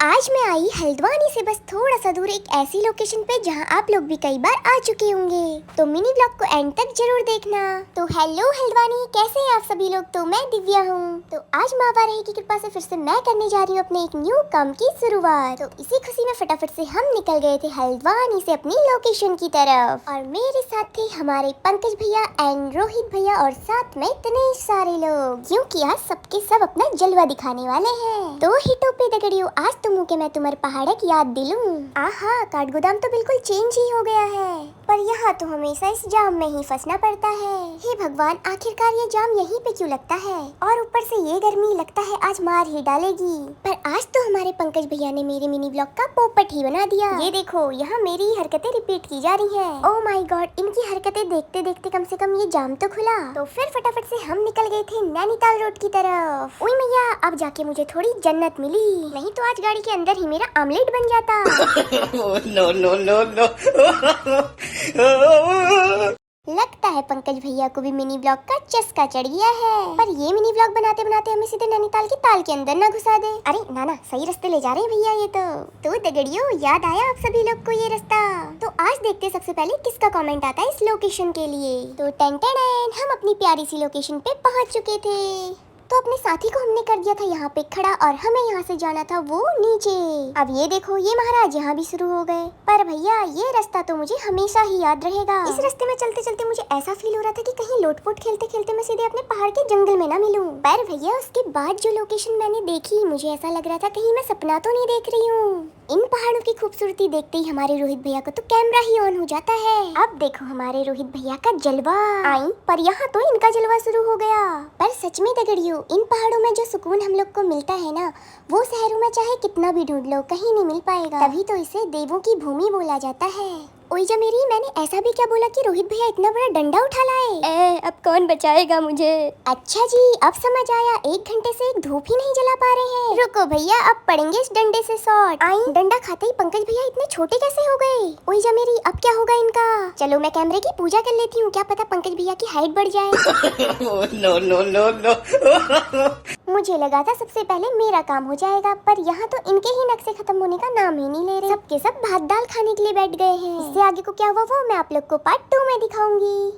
आज मैं आई हल्द्वानी से बस थोड़ा सा दूर एक ऐसी लोकेशन पे जहाँ आप लोग भी कई बार आ चुके होंगे, तो मिनी ब्लॉग को एंड तक जरूर देखना। तो हेलो हल्द्वानी, कैसे हैं आप सभी लोग। तो मैं दिव्या हूँ। तो आज माँ बारही की कृपा से फिर से मैं करने जा रही हूँ अपने एक न्यू काम की शुरुआत। तो इसी खुशी में फटाफट से हम निकल गए थे हल्द्वानी से अपनी लोकेशन की तरफ, और मेरे साथ थे हमारे पंकज भैया एंड रोहित भैया, और साथ में इतने सारे लोग, क्योंकि आज सबके सब अपना जलवा दिखाने वाले हैं। तो हिटो पे दगड़ियो, आज तुम के मैं तुम्हारे पहाड़ की याद दिलूं। आहा, काठगोदाम तो बिल्कुल चेंज ही हो गया है, पर यहाँ तो हमेशा इस जाम में ही फंसना पड़ता है। हे भगवान, आखिरकार ये जाम यहीं पे क्यों लगता है, और ऊपर से ये गर्मी लगता है आज मार ही डालेगी। पर आज तो हमारे पंकज भैया ने मेरे मिनी ब्लॉग का पोपट ही बना दिया। ये देखो, यहाँ मेरी हरकतें रिपीट की जा रही हैं। ओह माय गॉड, इनकी हरकतें देखते देखते कम से कम ये जाम तो खुला। तो फिर फटाफट से हम निकल गए थे नैनीताल रोड की तरफ। ओए मैया, अब जाके मुझे थोड़ी जन्नत मिली, नहीं तो आज गाड़ी के अंदर ही मेरा आमलेट बन जाता। No no no no. लगता है पंकज भैया को भी मिनी ब्लॉग का चस्का चढ़ गया है, पर ये मिनी ब्लॉग बनाते बनाते हमें सीधे नैनीताल की ताल के अंदर ना घुसा दे। अरे नाना, सही रास्ते ले जा रहे हैं भैया ये तो दगड़ियों, याद आया आप सभी लोग को ये रास्ता। तो आज देखते सबसे पहले किसका कमेंट आता है इस लोकेशन के लिए। तो टेन हम अपनी प्यारी सी लोकेशन पे पहुँच चुके थे। तो अपने साथी को हमने कर दिया था यहाँ पे खड़ा, और हमें यहाँ से जाना था वो नीचे। अब ये देखो, ये महाराज यहाँ भी शुरू हो गए। पर भैया, ये रास्ता तो मुझे हमेशा ही याद रहेगा। इस रास्ते में चलते चलते मुझे ऐसा फील हो रहा था कि कहीं लोटपोट खेलते खेलते मैं सीधे अपने पहाड़ के जंगल में ना मिलूं। पर भैया, उसके बाद जो लोकेशन मैंने देखी, मुझे ऐसा लग रहा था कहीं मैं सपना तो नहीं देख रही हूँ। इन पहाड़ों की खूबसूरती देखते ही हमारे रोहित भैया को तो कैमरा ही ऑन हो जाता है। अब देखो हमारे रोहित भैया का जलवा। आई, पर यहाँ तो इनका जलवा शुरू हो गया। पर सच में दगड़ियों, इन पहाड़ों में जो सुकून हम लोग को मिलता है ना, वो शहरों में चाहे कितना भी ढूंढ लो कहीं नहीं मिल पाएगा। तभी तो इसे देवों की भूमि बोला जाता है। ओइजा मेरी, मैंने ऐसा भी क्या बोला कि रोहित भैया इतना बड़ा डंडा उठा लाए। अब कौन बचाएगा मुझे। अच्छा जी, अब समझ आया, 1 घंटे से एक धूप ही नहीं जला पा रहे हैं। रुको भैया, अब पड़ेंगे इस डंडे से शॉट। आई, डंडा खाते ही पंकज भैया इतने छोटे कैसे हो गए। ओइजा मेरी, अब क्या होगा इनका। चलो मैं कैमरे की पूजा कर लेती हूँ, क्या पता पंकज भैया की हाइट बढ़ जाए। No no no no. मुझे लगा था सबसे पहले मेरा काम हो जाएगा, पर यहाँ तो इनके ही नक्शे खत्म होने का नाम ही नहीं ले रहे। सबके सब भात दाल खाने के लिए बैठ गए हैं। इससे आगे को क्या हुआ वो मैं आप लोग को पार्ट 2 में दिखाऊंगी।